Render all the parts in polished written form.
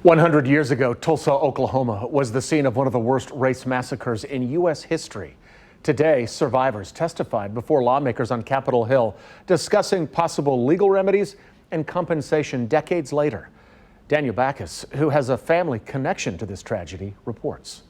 100 years ago, Tulsa, Oklahoma was the scene of one of the worst race massacres in U.S. history. Today, survivors testified before lawmakers on Capitol Hill, discussing possible legal remedies and compensation decades later. Daniel Backus, who has a family connection to this tragedy, reports.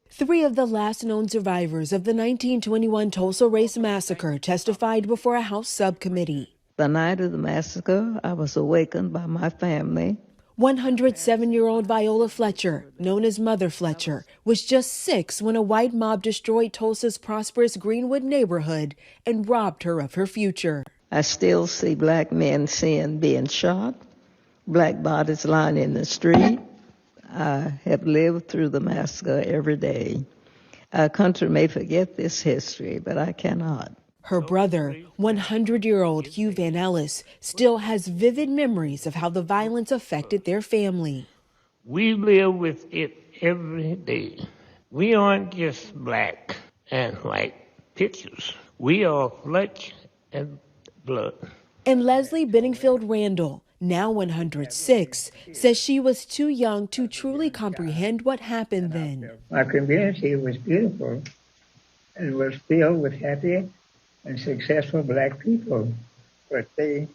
3 of the last known survivors of the 1921 Tulsa Race Massacre testified before a House subcommittee. The night of the massacre, I was awakened by my family. 107-year-old VIOLA FLETCHER, known as Mother FLETCHER, was just 6 when a white mob destroyed Tulsa's prosperous Greenwood neighborhood and robbed her of her future. I still see black men being shot, black bodies lying in the street. I have lived through the massacre every day. Our country may forget this history, but I cannot. Her brother, 100-year-old HUGH Van ELLIS, still has vivid memories of how the violence affected their family. We live with it every day. We aren't just black and white pictures. We are flesh and blood. And Leslie Benningfield Randall, now 106, says she was too young to truly comprehend what happened then. My community was beautiful and was filled with happy and successful black people, but they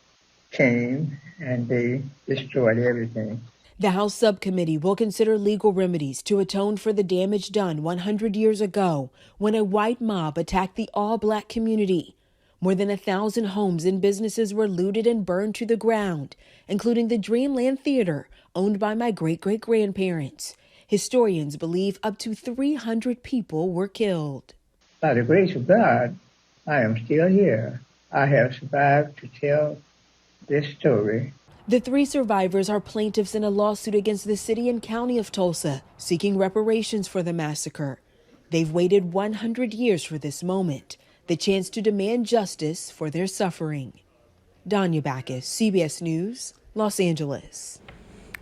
came and they destroyed everything. The House subcommittee will consider legal remedies to atone for the damage done 100 years ago when a white mob attacked the all-black community. More than 1,000 homes and businesses were looted and burned to the ground, including the Dreamland Theater, owned by my great-great-grandparents. Historians believe up to 300 people were killed. By the grace of God, I am still here. I have survived to tell this story. The 3 survivors are plaintiffs in a lawsuit against the city and county of Tulsa, seeking reparations for the massacre. They've waited 100 years for this moment, the chance to demand justice for their suffering. Danya Backus, CBS News, Los Angeles.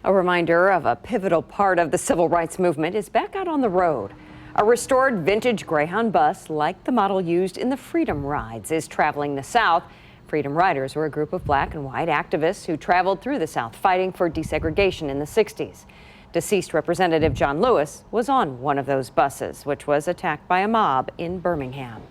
A reminder of a pivotal part of the civil rights movement is back out on the road. A restored vintage Greyhound bus, like the model used in the Freedom Rides, is traveling the South. Freedom Riders were a group of black and white activists who traveled through the South fighting for desegregation in the 60s. Deceased Representative John Lewis was on one of those buses, which was attacked by a mob in Birmingham.